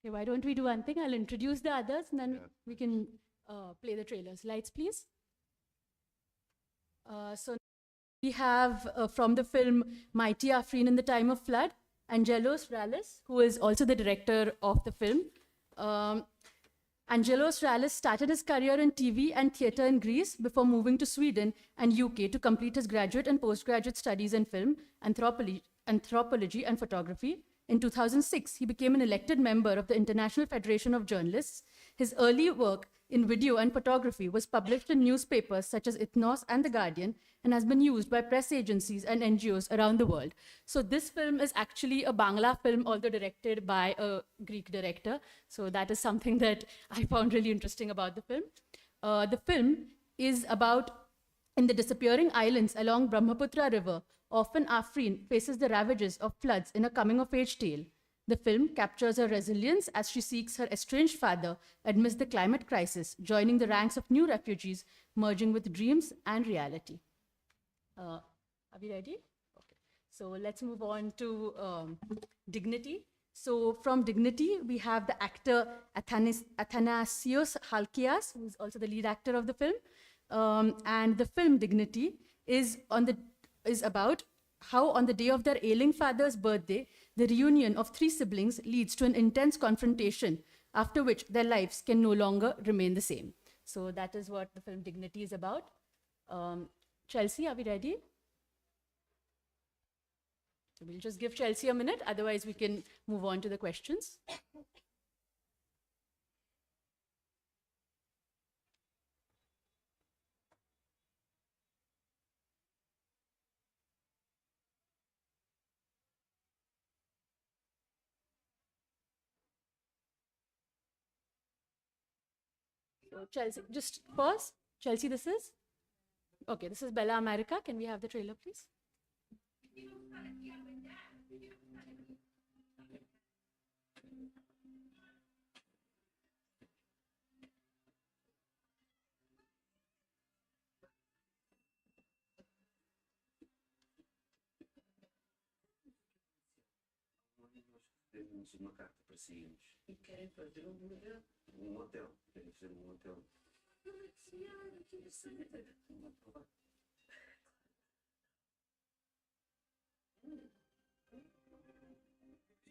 Okay, why don't we do one thing? I'll introduce the others and then we can play the trailers. Lights, please. So we have from the film Mighty Afrin in the Time of Flood, Angelos Rallis, who is also the director of the film. Angelos Rallis started his career in TV and theatre in Greece before moving to Sweden and UK to complete his graduate and postgraduate studies in film, anthropology and photography. In 2006, he became an elected member of the International Federation of Journalists. His early work in video and photography was published in newspapers such as Ethnos and The Guardian and has been used by press agencies and NGOs around the world. So this film is actually a Bangla film, although directed by a Greek director. So that is something that I found really interesting about the film. The film is about in the disappearing islands along Brahmaputra River, often Afrin faces the ravages of floods in a coming-of-age tale. The film captures her resilience as she seeks her estranged father amidst the climate crisis, joining the ranks of new refugees, merging with dreams and reality. Are we ready? Okay. So let's move on to Dignity. So from Dignity, we have the actor Athanasios Halkias, who is also the lead actor of the film. And the film Dignity is about how on the day of their ailing father's birthday, the reunion of three siblings leads to an intense confrontation, after which their lives can no longer remain the same. So that is what the film Dignity is about. Chelsea, are we ready? So we'll just give Chelsea a minute, otherwise we can move on to the questions. So Chelsea, just pause. Chelsea, this is? Okay, this is Bela America. Can we have the trailer, please? Temos uma carta para sairmos. E querem fazer um hotel. Querem fazer um hotel.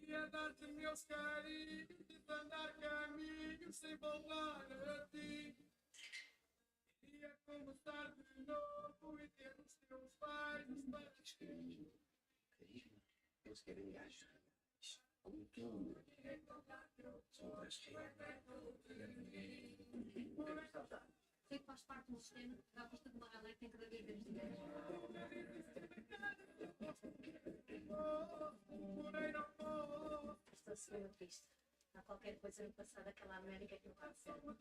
Ia dar-te meus carinhos, andar caminho sem voltar a ti. Ia começar de novo e ter os teus pais, os pais. Carisma. Eles querem gajos. Cultura. Sei que faz parte do sistema, já custa de uma galera que tem cada vez menos dinheiro. Estou segura disto. Há qualquer coisa no passado daquela América que eu faço certo.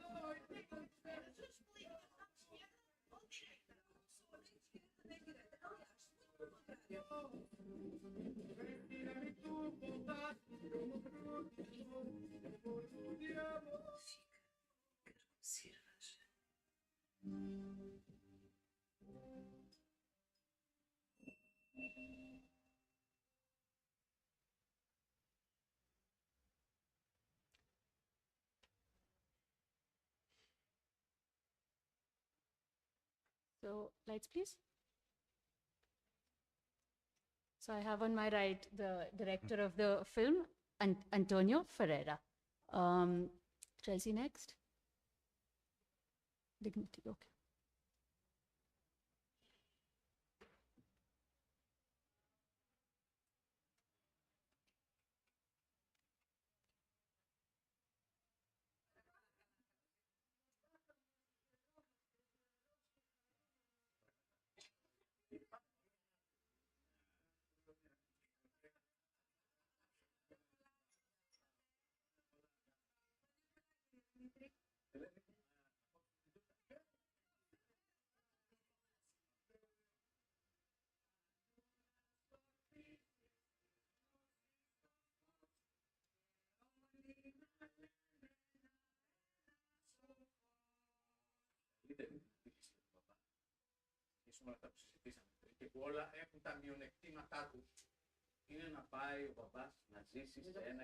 So, lights, please. So I have on my right the director of the film, Antonio Ferreira. Chelsea next. Dignity, okay. Αυτά που συζητήσαμε και που όλα έχουν τα μειονεκτήματά του. Είναι να πάει ο μπαμπάς να ζήσει σε ένα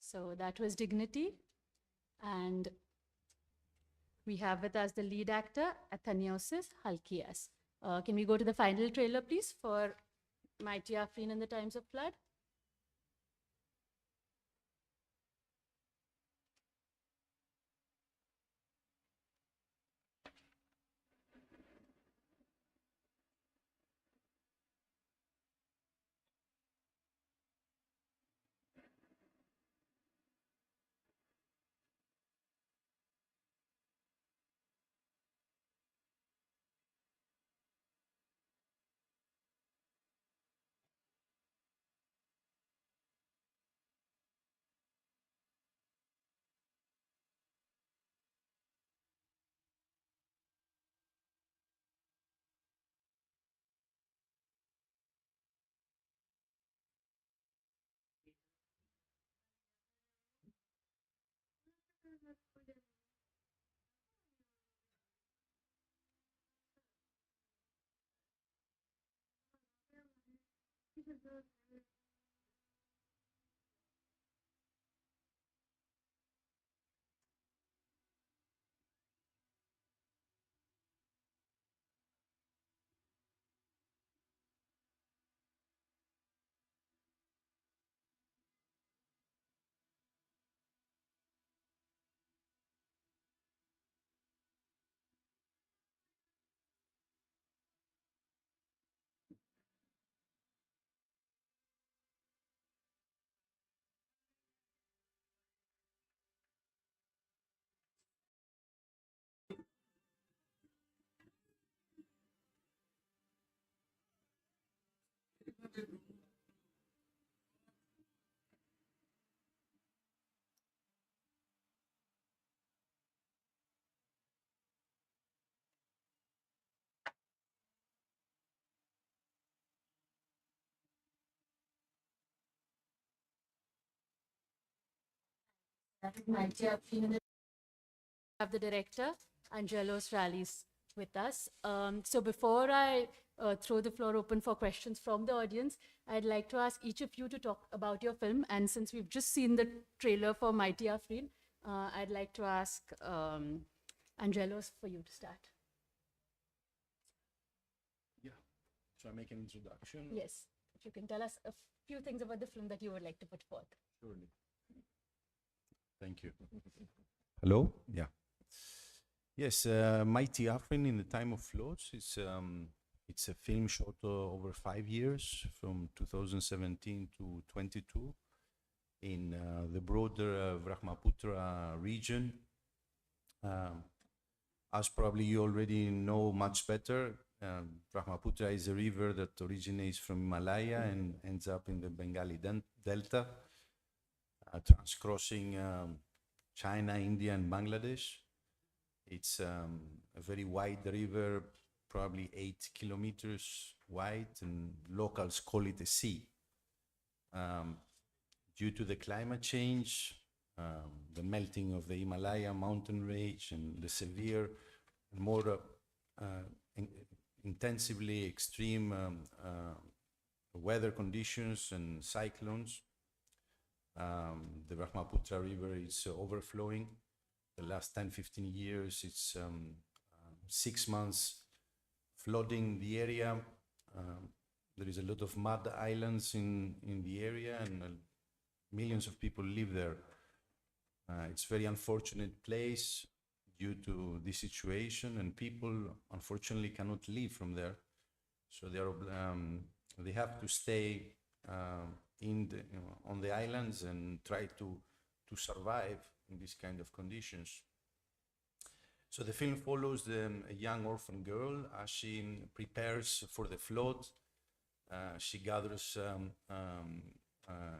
So that was Dignity. And we have with us the lead actor, Athaniosis Halkias. Can we go to the final trailer, please, for Mighty Afrin in the Times of Flood? That is Mighty Afrin in the have the director, Angelos Rallis, with us. So before I throw the floor open for questions from the audience, I'd like to ask each of you to talk about your film. And since we've just seen the trailer for Mighty Afrin, I'd like to ask Angelos for you to start. Yeah. So I make an introduction. Yes, if you can tell us a few things about the film that you would like to put forth. Surely. Thank you. Hello? Yeah. Yes, Mighty Afrin in the Time of Floods. It's a film shot over 5 years, from 2017 to 22, in the broader Brahmaputra region. As probably you already know much better, Brahmaputra is a river that originates from Himalaya and ends up in the Bengali Delta, transcrossing China, India, and Bangladesh. It's a very wide river, probably 8 kilometers wide, and locals call it a sea. Due to the climate change, the melting of the Himalaya mountain range, and the severe and more intensively extreme weather conditions and cyclones, the Brahmaputra River is overflowing. The last 10-15 years, it's 6 months flooding the area. There is a lot of mud islands in the area, and millions of people live there. It's a very unfortunate place due to this situation, and people unfortunately cannot leave from there. So they have to stay on the islands and try to survive in these kind of conditions. So the film follows a young orphan girl as she prepares for the flood. She gathers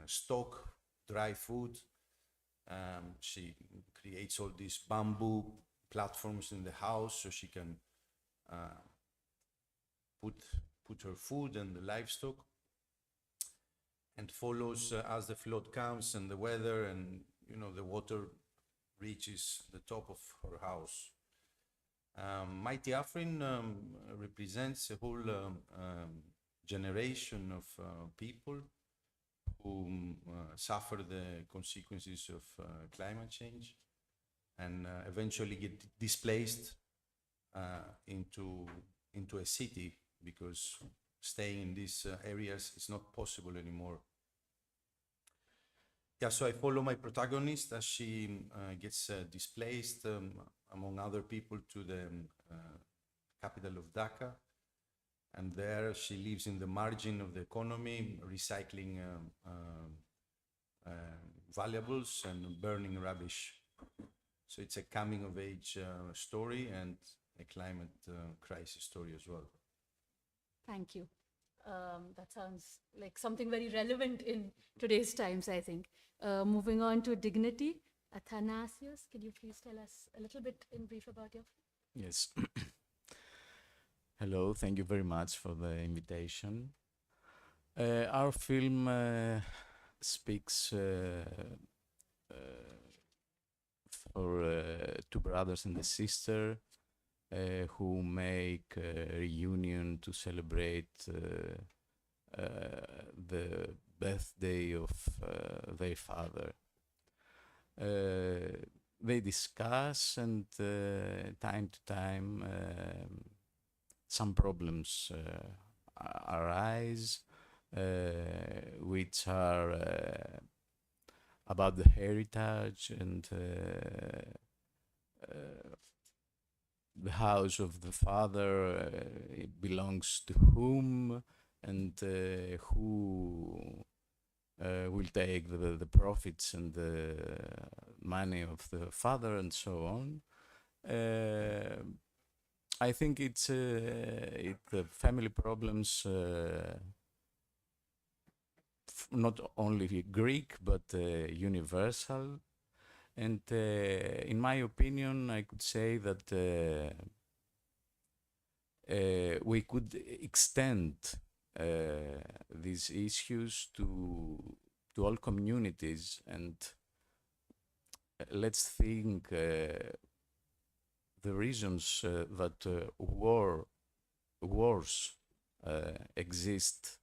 stock, dry food. She creates all these bamboo platforms in the house so she can put her food and the livestock, and follows as the flood comes and the weather and the water reaches the top of her house. Mighty Afrin represents a whole generation of people who suffer the consequences of climate change and eventually get displaced into a city because staying in these areas is not possible anymore. Yeah, so I follow my protagonist as she gets displaced, among other people, to the capital of Dhaka. And there she lives in the margin of the economy, recycling valuables and burning rubbish. So it's a coming of age story and a climate crisis story as well. Thank you. That sounds like something very relevant in today's times, I think. Moving on to Dignity. Athanasios, can you please tell us a little bit in brief about your film? Yes. Hello, thank you very much for the invitation. Our film speaks for two brothers and a sister who make a reunion to celebrate the birthday of their father. They discuss, and time to time some problems arise, which are about the heritage and the house of the father belongs to whom, and who will take the profits and the money of the father, and so on. I think it's family problems, not only Greek but universal. And in my opinion, I could say that we could extend these issues to all communities, and let's think the reasons that wars exist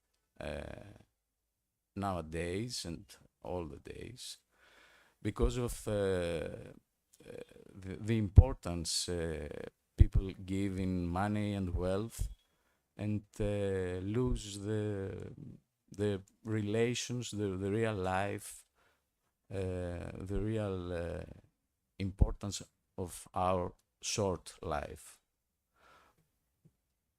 nowadays and all the days, because of the importance people give in money and wealth, and lose the relations, the real life, the real importance of our short life.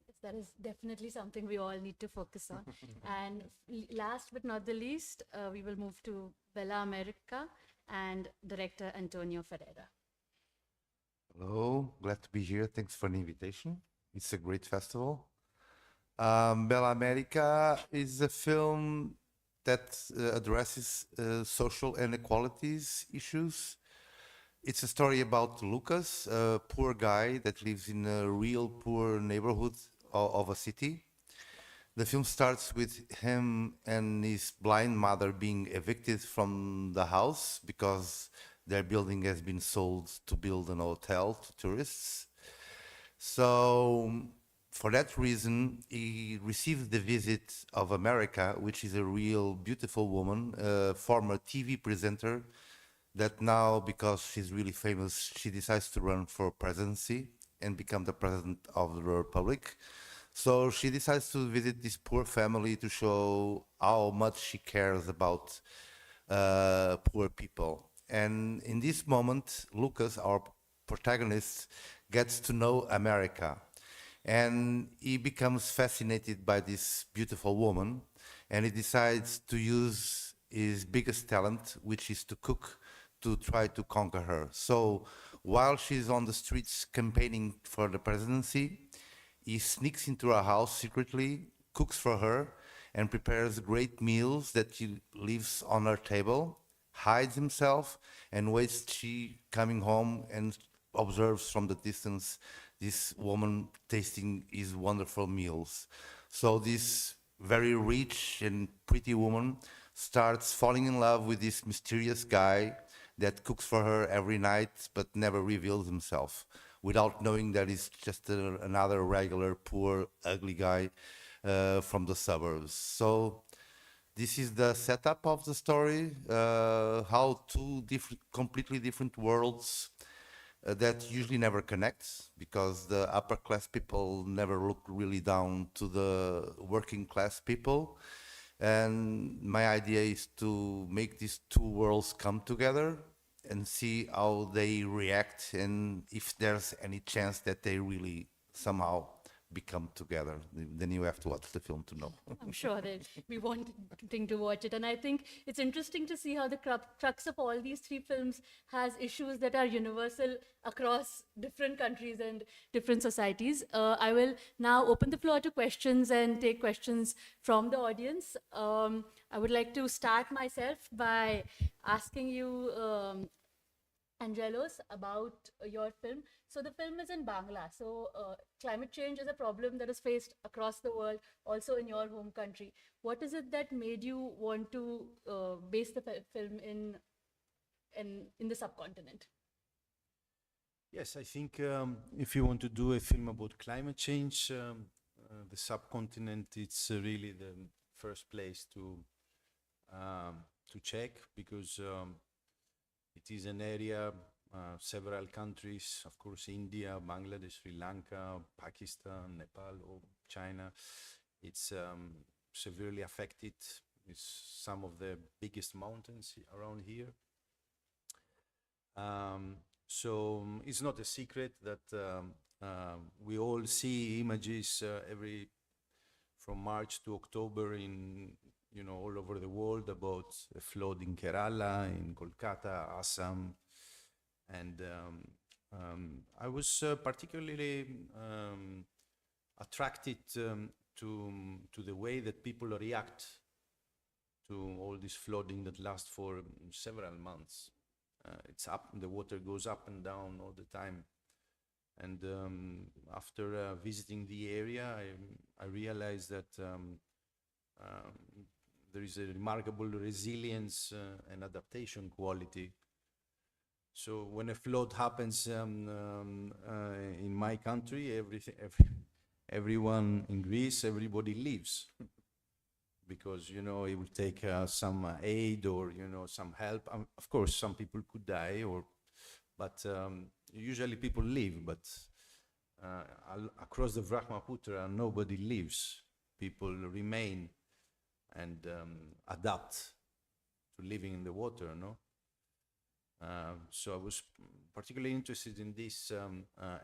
Yes, that is definitely something we all need to focus on. And last but not the least, we will move to Bela America and director Antonio Ferreira. Hello, glad to be here. Thanks for the invitation. It's a great festival. Bela America is a film that addresses social inequalities issues. It's a story about Lucas, a poor guy that lives in a real poor neighborhood of a city. The film starts with him and his blind mother being evicted from the house because their building has been sold to build an hotel to tourists. So for that reason, he received the visit of America, which is a real beautiful woman, a former TV presenter that now, because she's really famous, she decides to run for presidency and become the president of the Republic. So she decides to visit this poor family to show how much she cares about poor people. And in this moment, Lucas, our protagonist, gets to know America. And he becomes fascinated by this beautiful woman, and he decides to use his biggest talent, which is to cook, to try to conquer her. So While she's on the streets campaigning for the presidency, he sneaks into her house secretly, cooks for her, and prepares great meals that he leaves on her table, hides himself, and waits she coming home and observes from the distance this woman tasting his wonderful meals. So this very rich and pretty woman starts falling in love with this mysterious guy that cooks for her every night but never reveals himself, without knowing that he's just another regular, poor, ugly guy from the suburbs. So this is the setup of the story, how two completely different worlds that usually never connects, because the upper class people never look really down to the working class people. And my idea is to make these two worlds come together and see how they react, and if there's any chance that they really somehow become together. Then you have to watch the film to know. I'm sure that we wanting to watch it. And I think it's interesting to see how the crux of all these three films has issues that are universal across different countries and different societies. I will now open the floor to questions and take questions from the audience. I would like to start myself by asking you, Angelos, about your film. So the film is in Bangla. So climate change is a problem that is faced across the world, also in your home country. What is it that made you want to base the film in the subcontinent? Yes, I think if you want to do a film about climate change, the subcontinent, it's really the first place to check, because it is an area, several countries, of course, India, Bangladesh, Sri Lanka, Pakistan, Nepal, or China. It's severely affected. It's some of the biggest mountains around here. So it's not a secret that we all see images from March to October in all over the world about a flood in Kerala, in Kolkata, Assam, and I was particularly attracted to the way that people react to all this flooding that lasts for several months. It's up, the water goes up and down all the time. And after visiting the area, I realized that there is a remarkable resilience and adaptation quality. So when a flood happens in my country, everyone in Greece, everybody leaves. Because, it will take some aid or, some help. Of course, some people could die, but usually people leave. But across the Brahmaputra, nobody leaves. People remain and adapt to living in the water, no? So I was particularly interested in this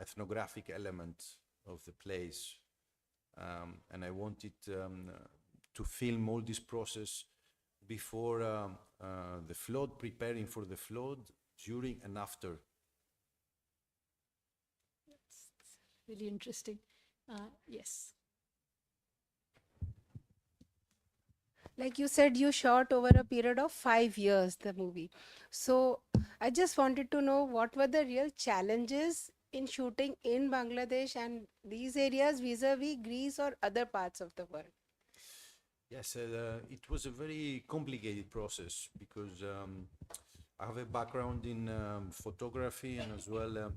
ethnographic element of the place. And I wanted to film all this process before the flood, preparing for the flood, during and after. That's really interesting. Yes. Like you said, you shot over a period of 5 years, the movie. So I just wanted to know, what were the real challenges in shooting in Bangladesh and these areas vis-a-vis Greece or other parts of the world? Yes, it was a very complicated process, because I have a background in photography and as well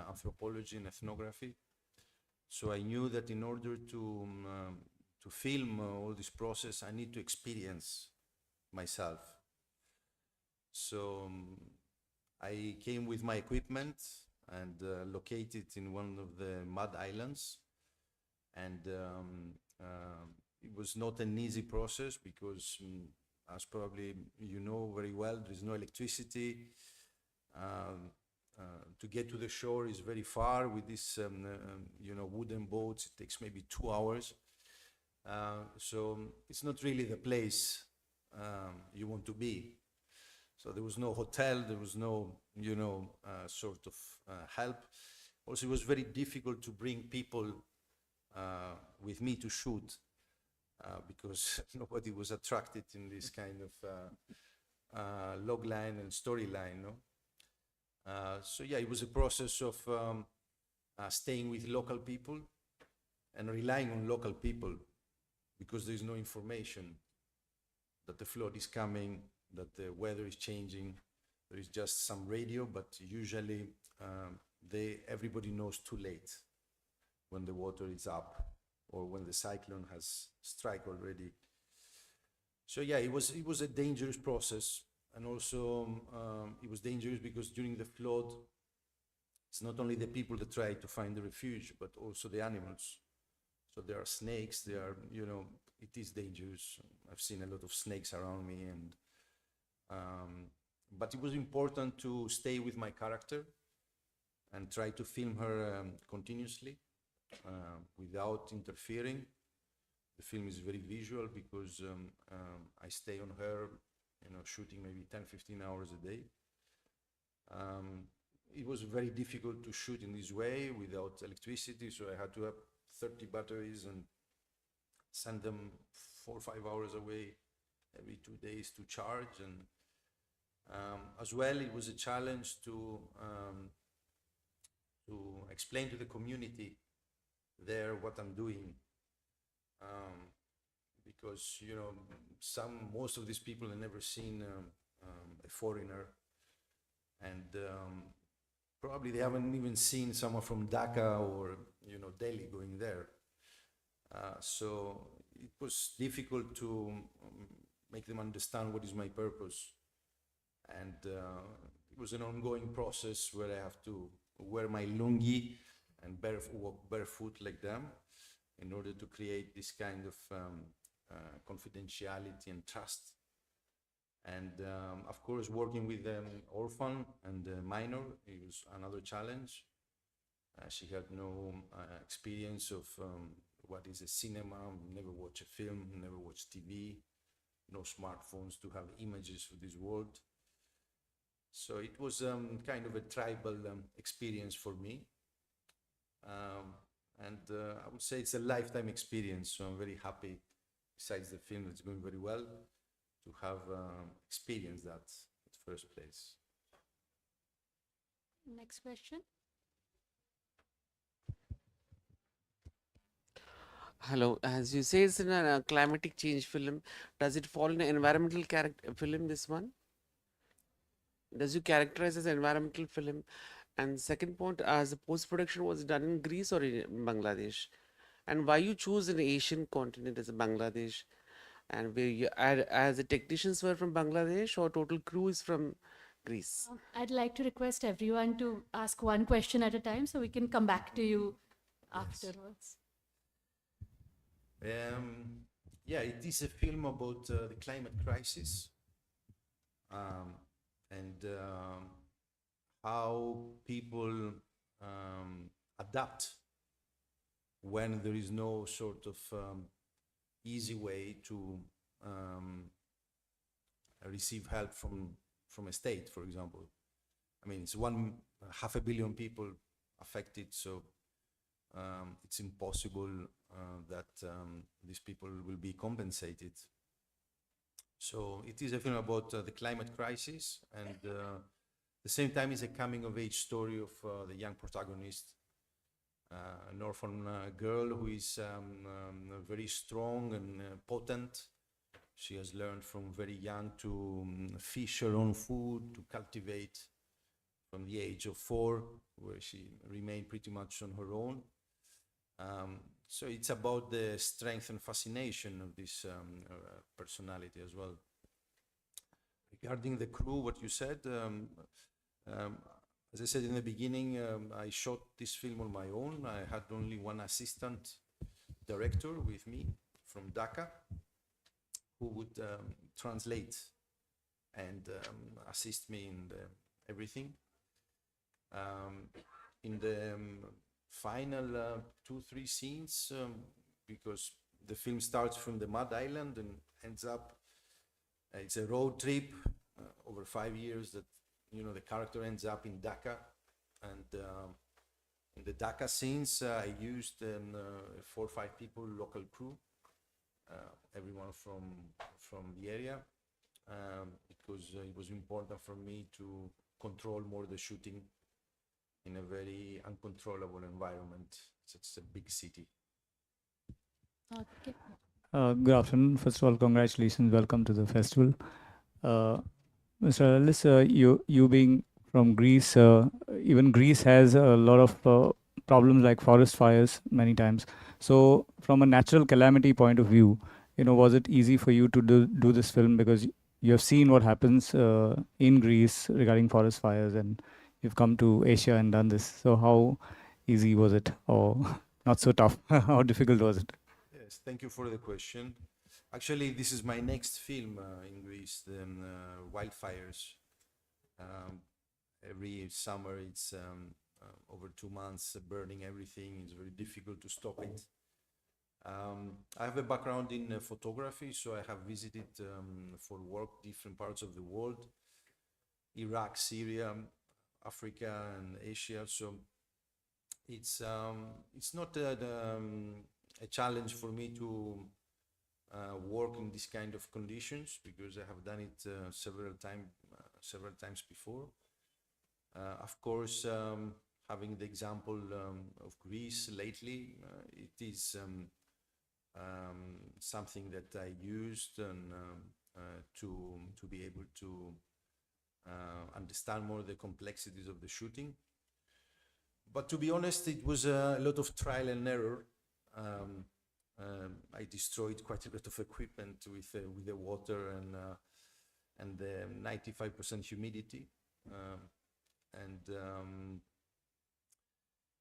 anthropology and ethnography. So I knew that in order to film all this process, I need to experience myself. So I came with my equipment and located in one of the mud islands. And it was not an easy process, because as probably you know very well, there is no electricity. To get to the shore is very far with these wooden boats. It takes maybe 2 hours. So it's not really the place you want to be. So there was no hotel, there was no, sort of help. Also, it was very difficult to bring people with me to shoot because nobody was attracted in this kind of log line and storyline. No? So yeah, it was a process of staying with local people and relying on local people because there is no information that the flood is coming, that the weather is changing. There is just some radio, but usually everybody knows too late when the water is up or when the cyclone has struck already. So yeah, it was a dangerous process, and also it was dangerous because during the flood, it's not only the people that try to find the refuge, but also the animals. So there are snakes. There are, it is dangerous. I've seen a lot of snakes around me, and but it was important to stay with my character and try to film her continuously without interfering. The film is very visual because I stay on her, shooting maybe 10, 15 hours a day. It was very difficult to shoot in this way without electricity, so I had to have 30 batteries and send them 4 or 5 hours away every 2 days to charge. And as well, it was a challenge to explain to the community there what I'm doing, because most of these people have never seen a foreigner, and probably they haven't even seen someone from Dhaka or Delhi going there. So it was difficult to make them understand what is my purpose, and it was an ongoing process where I have to wear my lungi and walk barefoot like them in order to create this kind of confidentiality and trust. And of course, working with an orphan and a minor, it was another challenge. She had no experience of what is a cinema, never watched a film, never watched TV, no smartphones to have images of this world. So it was kind of a tribal experience for me. And I would say it's a lifetime experience, so I'm very happy, besides the film that's going very well, to have experienced that at first place. Next question. Hello, as you say, it's in a climatic change film. Does it fall in an environmental film, this one? Does you characterize as an environmental film? And second point, as the post-production was done in Greece or in Bangladesh? And why you choose an Asian continent as Bangladesh? And where you as the technicians were from Bangladesh or total crew is from Greece? I'd like to request everyone to ask one question at a time so we can come back to you afterwards. Yeah, it is a film about the climate crisis and how people adapt when there is no sort of easy way to receive help from a state, for example. I mean, it's 500 million people affected, so it's impossible that these people will be compensated. So it is a film about the climate crisis, and at the same time it's a coming of age story of the young protagonist, an orphan girl who is very strong and potent. She has learned from very young to fish her own food, to cultivate from the age of 4, where she remained pretty much on her own. So it's about the strength and fascination of this personality as well. Regarding the crew, what you said, as I said in the beginning, I shot this film on my own. I had only one assistant director with me from Dhaka, who would translate and assist me in everything. In the final 2-3 scenes, because the film starts from the Mud Island and ends up, it's a road trip over 5 years that, the character ends up in Dhaka. And in the Dhaka scenes, I used 4 or 5 people, local crew, everyone from the area, because it was important for me to control more the shooting in a very uncontrollable environment. It's a big city. Okay. Good afternoon. First of all, congratulations. Welcome to the festival. Mr. Ellis, you being from Greece, even Greece has a lot of problems like forest fires many times. So, from a natural calamity point of view, was it easy for you to do this film because you have seen what happens in Greece regarding forest fires, and you've come to Asia and done this. So, how easy was it, or not so tough? How difficult was it? Yes, thank you for the question. Actually, this is my next film in Greece, the wildfires. Every summer, it's over 2 months burning everything. It's very difficult to stop it. I have a background in photography, so I have visited for work different parts of the world: Iraq, Syria, Africa, and Asia. So it's not a challenge for me to work in this kind of conditions, because I have done it several times before. Of course, having the example of Greece lately, it is something that I used and to be able to understand more the complexities of the shooting. But to be honest, it was a lot of trial and error. I destroyed quite a lot of equipment with the water and the 95% humidity.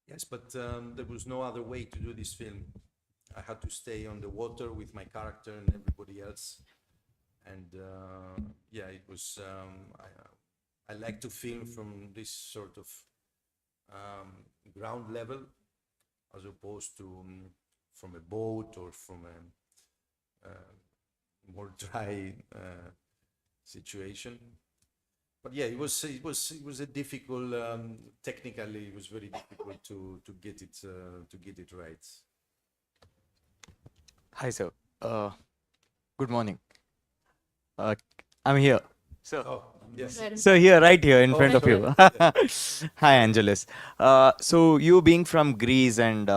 Yes, but there was no other way to do this film. I had to stay on the water with my character and everybody else. And yeah, it was. I like to film from this sort of ground level, as opposed to from a boat or from a more dry situation. But yeah, it was a difficult. Technically, it was very difficult to get it right. Hi, sir. Good morning. I'm here. So, Oh, yes. so here, right here in front of sorry. you. Hi, Angeles. So you being from Greece, and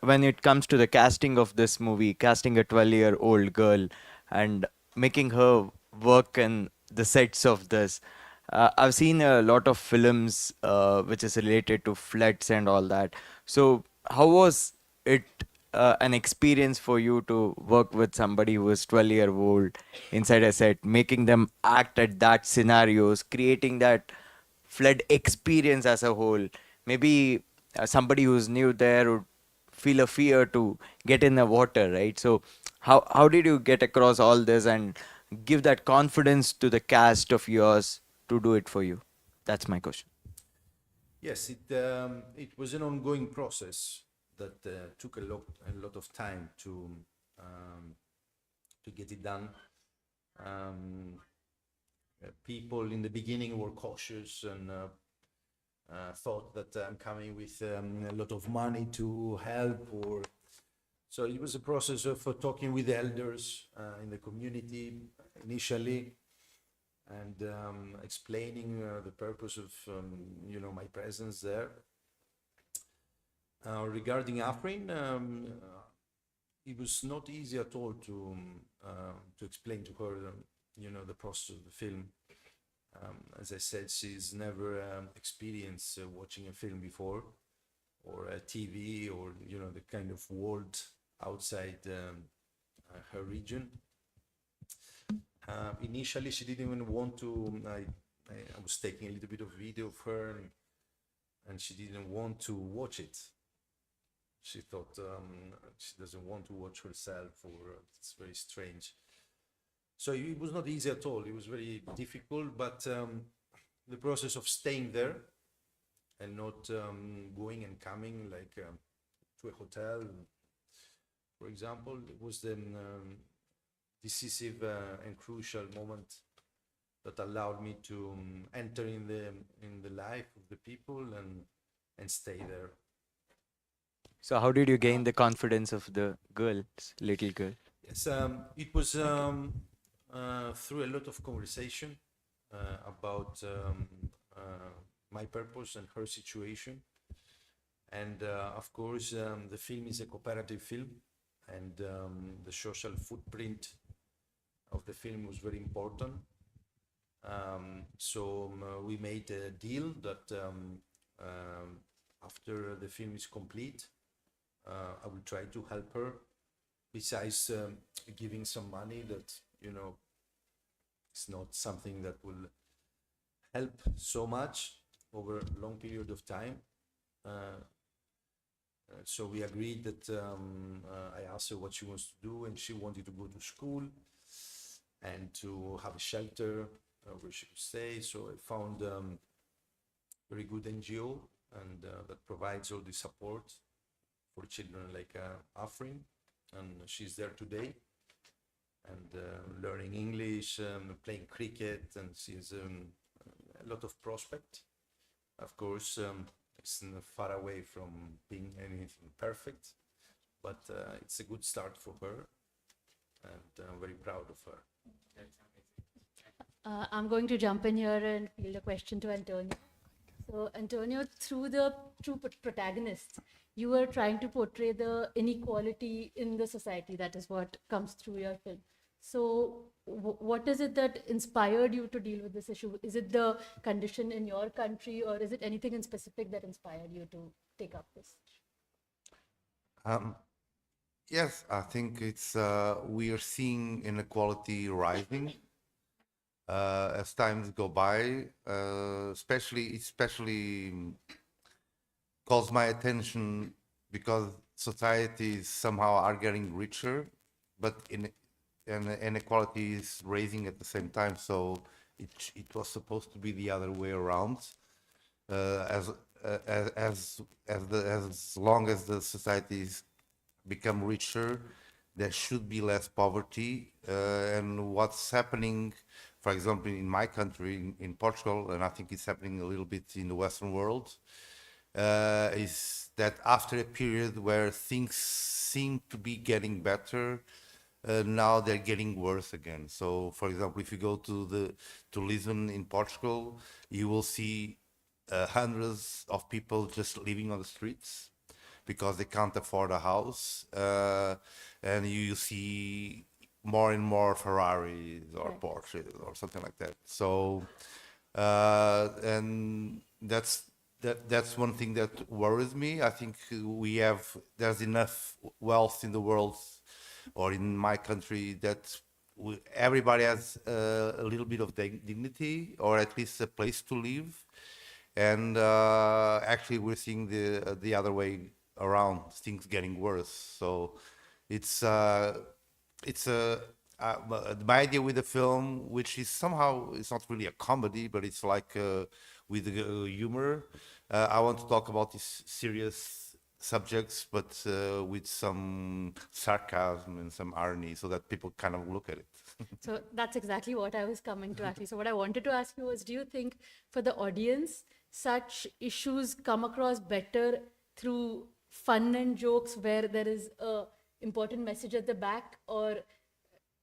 when it comes to the casting of this movie, casting a 12-year-old girl and making her work in the sets of this, I've seen a lot of films which is related to floods and all that. So how was it an experience for you to work with somebody who is 12-year-old inside a set, making them act at that scenarios, creating that flood experience as a whole? Maybe somebody who's new there would feel a fear to get in the water, right? So how did you get across all this and give that confidence to the cast of yours to do it for you? That's my question. Yes, it was an ongoing process that took a lot of time to get it done. People in the beginning were cautious and thought that I'm coming with a lot of money to help, or so it was a process of talking with the elders in the community initially, and explaining the purpose of my presence there. Regarding Afrin, it was not easy at all to explain to her the process of the film. As I said, she's never experienced watching a film before, or a TV, or the kind of world outside her region. Initially, she didn't even want to. I was taking a little bit of video of her, and she didn't want to watch it. She thought she doesn't want to watch herself, or it's very strange. So it was not easy at all. It was very difficult, but the process of staying there and not going and coming, like to a hotel, for example, it was the decisive and crucial moment that allowed me to enter in the life of the people and stay there. So how did you gain the confidence of the little girl? Yes, it was through a lot of conversation about my purpose and her situation. And of course, the film is a cooperative film, and the social footprint of the film was very important. So we made a deal that after the film is complete, I will try to help her. Besides giving some money, that it's not something that will help so much over a long period of time. So we agreed that I asked her what she wants to do, and she wanted to go to school and to have a shelter where she could stay. So I found very good NGO and that provides all the support for children like Afrin, and she's there today and learning English, playing cricket, and she's a lot of prospect. Of course, it's far away from being anything perfect, but it's a good start for her, and I'm very proud of her. I'm going to jump in here and field a question to Antonio. So, Antonio, through the two protagonists, you were trying to portray the inequality in the society. That is what comes through your film. So, what is it that inspired you to deal with this issue? Is it the condition in your country, or is it anything in specific that inspired you to take up this? Yes, I think it's we are seeing inequality rising as times go by. Especially calls my attention because societies somehow are getting richer, but inequality is raising at the same time. So it was supposed to be the other way around. As long as the societies become richer, there should be less poverty. And what's happening, for example, in my country, in Portugal, and I think it's happening a little bit in the Western world, is that after a period where things seem to be getting better, now they're getting worse again. So, for example, if you go to Lisbon in Portugal, you will see hundreds of people just living on the streets because they can't afford a house, and you see more and more Ferraris or Porsches or something like that. So, and that's one thing that worries me. I think there's enough wealth in the world, or in my country, that everybody has a little bit of dignity, or at least a place to live. And actually, we're seeing the other way around, things getting worse. So it's my idea with the film, which is somehow, it's not really a comedy, but it's like with humor. I want to talk about these serious subjects, but with some sarcasm and some irony, so that people kind of look at it. So that's exactly what I was coming to actually. So what I wanted to ask you was, do you think for the audience, such issues come across better through fun and jokes where there is a important message at the back, or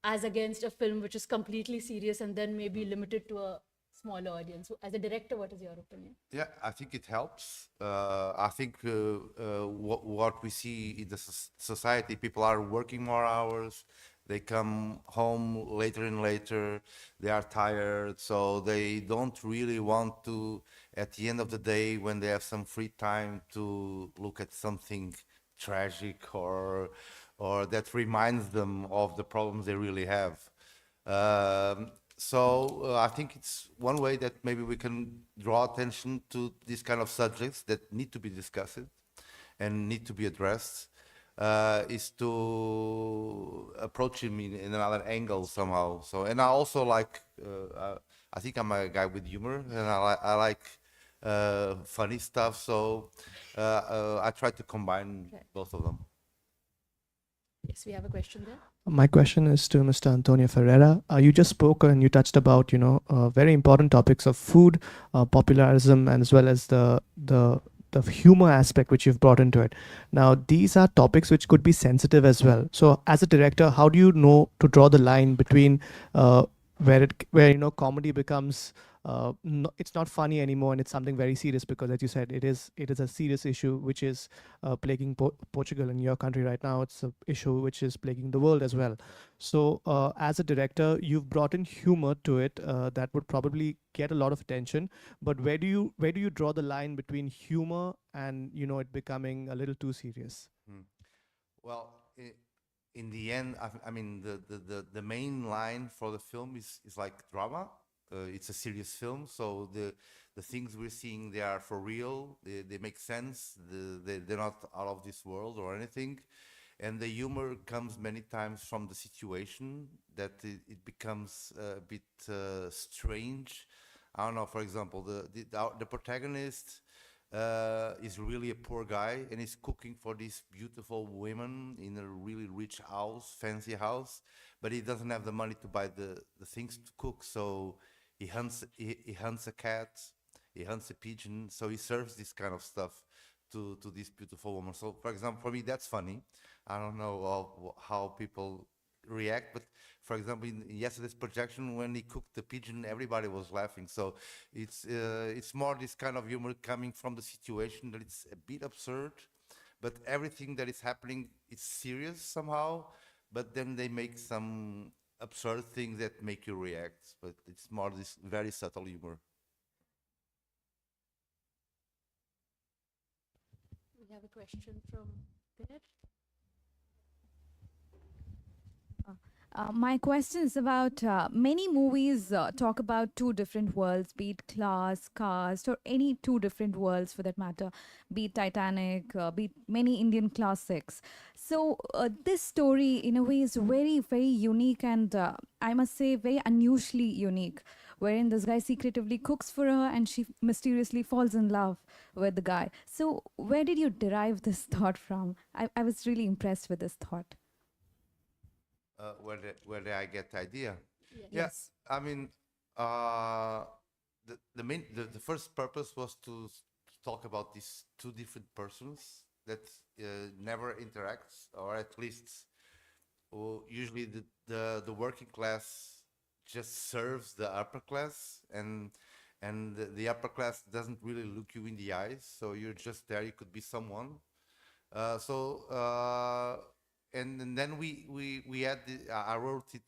as against a film which is completely serious and then maybe limited to a smaller audience? So as a director, what is your opinion? Yeah, I think it helps. I think what we see in the society, people are working more hours. They come home later and later. They are tired, so they don't really want to, at the end of the day, when they have some free time, to look at something tragic or that reminds them of the problems they really have. So I think it's one way that maybe we can draw attention to these kind of subjects that need to be discussed and need to be addressed, is to approach him in another angle somehow. So, and I also like, I think I'm a guy with humor, and I like funny stuff. So I try to combine both of them. Yes, we have a question there. My question is to Mr. Antonio Ferreira. You just spoke and you touched about, very important topics of food, popularism, and as well as the humor aspect which you've brought into it. Now, these are topics which could be sensitive as well. So, as a director, how do you know to draw the line between where comedy becomes no, it's not funny anymore and it's something very serious, because as you said, it is a serious issue which is plaguing Portugal in your country right now. It's an issue which is plaguing the world as well. So as a director, you've brought in humor to it that would probably get a lot of attention. But where do you draw the line between humor and it becoming a little too serious? Well, in the end, I mean, the main line for the film is like drama. It's a serious film, so the things we're seeing, they are for real. They make sense. They're not out of this world or anything. And the humor comes many times from the situation that it becomes a bit strange. I don't know. For example, the protagonist is really a poor guy and is cooking for these beautiful women in a really rich house, fancy house, but he doesn't have the money to buy the things to cook. So he hunts a cat, he hunts a pigeon. So he serves this kind of stuff to these beautiful women. So, for example, for me, that's funny. I don't know how people react, but for example, in yesterday's projection, when he cooked the pigeon, everybody was laughing. So it's more this kind of humor coming from the situation that it's a bit absurd, but everything that is happening is serious somehow. But then they make some absurd things that make you react. But it's more this very subtle humor. We have a question from there. My question is about many movies talk about two different worlds, be it class, caste, or any two different worlds for that matter, be it Titanic, be it many Indian classics. So, this story, in a way, is very, very unique and I must say, very unusually unique. Wherein this guy secretively cooks for her and she mysteriously falls in love with the guy. So, where did you derive this thought from? I was really impressed with this thought. Where did I get the idea? Yes. Yeah, I mean, the first purpose was to talk about these two different persons that never interacts, or at least usually the working class just serves the upper class, and the upper class doesn't really look you in the eyes, so you're just there. You could be someone. So and then we had I wrote it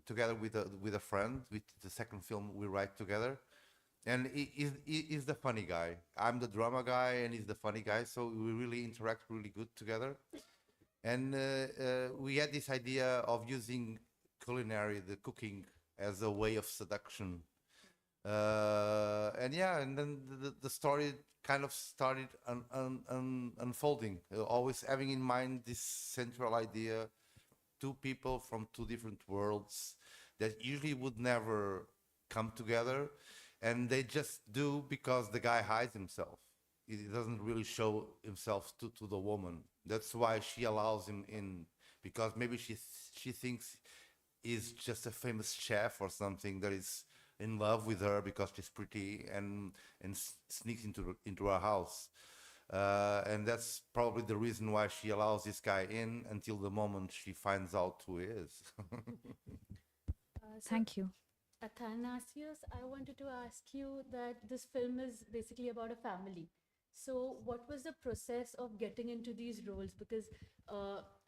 together with a friend. With the second film we write together, and he's the funny guy. I'm the drama guy, and he's the funny guy. So we really interact really good together. And we had this idea of using culinary, the cooking, as a way of seduction. And yeah, and then the story kind of started unfolding, always having in mind this central idea: two people from two different worlds that usually would never come together, and they just do because the guy hides himself. He doesn't really show himself to the woman. That's why she allows him in, because maybe she thinks he's just a famous chef or something that is in love with her because she's pretty, and sneaks into her house. And that's probably the reason why she allows this guy in until the moment she finds out who he is. Thank you. Athanasius, I wanted to ask you that this film is basically about a family. So, what was the process of getting into these roles? Because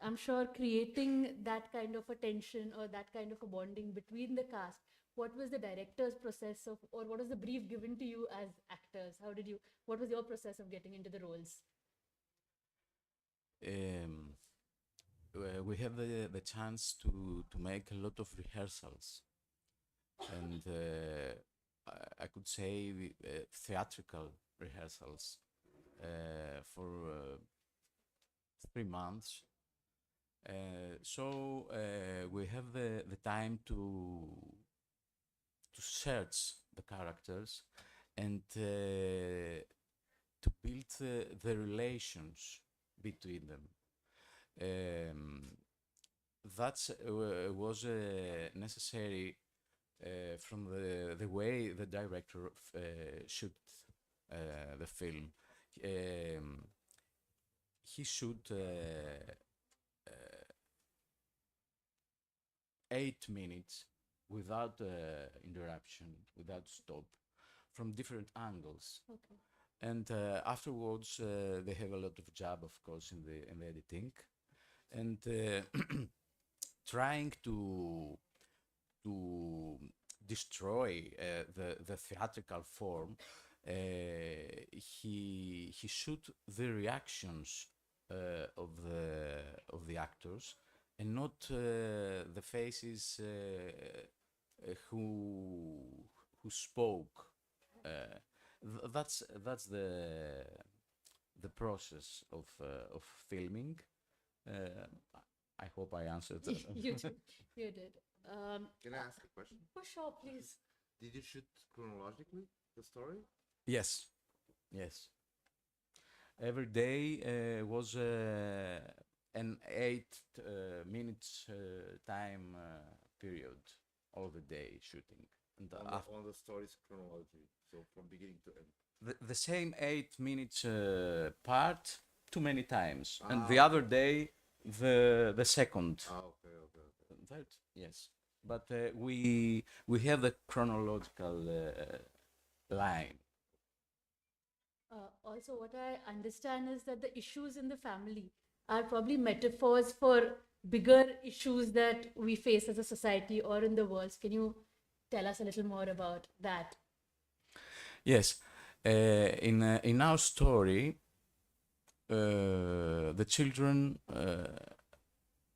I'm sure creating that kind of a tension or that kind of a bonding between the cast, what was the director's process of, or what was the brief given to you as actors? What was your process of getting into the roles? Um, we have the chance to make a lot of rehearsals, and I could say theatrical rehearsals for 3 months. So we have the time to search the characters and to build the relations between them. Um, That's was necessary from the way the director shoot the film. Um, he shoot 8 minutes without interruption, without stop, from different angles. Okay. And afterwards, they have a lot of job, of course, in the editing, and trying to destroy the theatrical form. He shoot the reactions of the actors, and not the faces who spoke. That's the process of filming. I hope I answered. You did. You did. Can I ask a question? For sure, please. Did you shoot chronologically the story? Yes, yes. Every day was an 8 minutes time period, all the day shooting. And On the story's chronology, so from beginning to end. the same 8 minutes part too many times, and the other day the second. Okay. That, yes, but we have the chronological line. Also, what I understand is that the issues in the family are probably metaphors for bigger issues that we face as a society or in the world. Can you tell us a little more about that? Yes, in our story, the children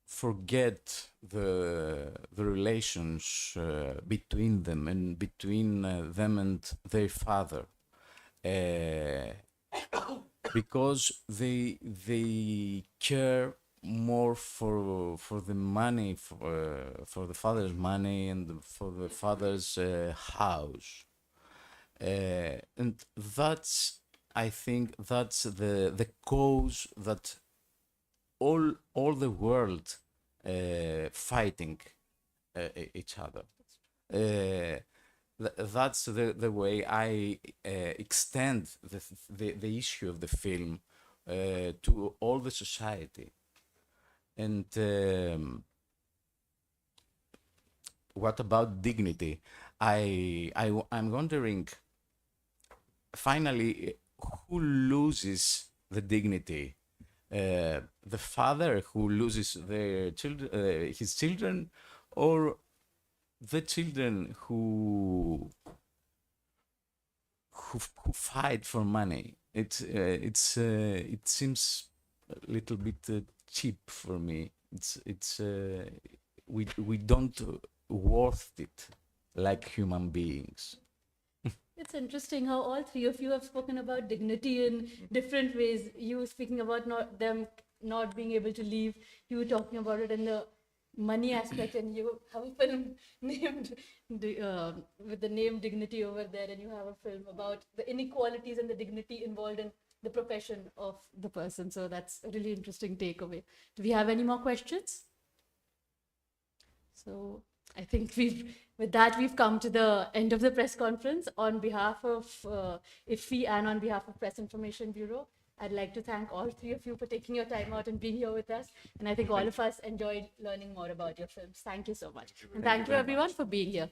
forget the relations between them and between them and their father, because they care more for the money, for the father's money and for the father's house. And that's, I think, that's the cause that all the world fighting each other. That's the way I extend the issue of the film to all the society. And what about dignity? I'm wondering, finally, who loses the dignity? The father who loses their children, his children, or the children who fight for money? It seems a little bit cheap for me. We don't worth it like human beings. It's interesting how all three of you have spoken about dignity in different ways. You speaking about them not being able to leave, you talking about it in the money aspect, and you have a film named with the name Dignity over there, and you have a film about the inequalities and the dignity involved in the profession of the person. So that's a really interesting takeaway. Do we have any more questions? So I think with that, we've come to the end of the press conference. On behalf of IFFI and on behalf of Press Information Bureau, I'd like to thank all three of you for taking your time out and being here with us. And I think all of us enjoyed learning more about your films. Thank you so much. And thank you everyone for being here.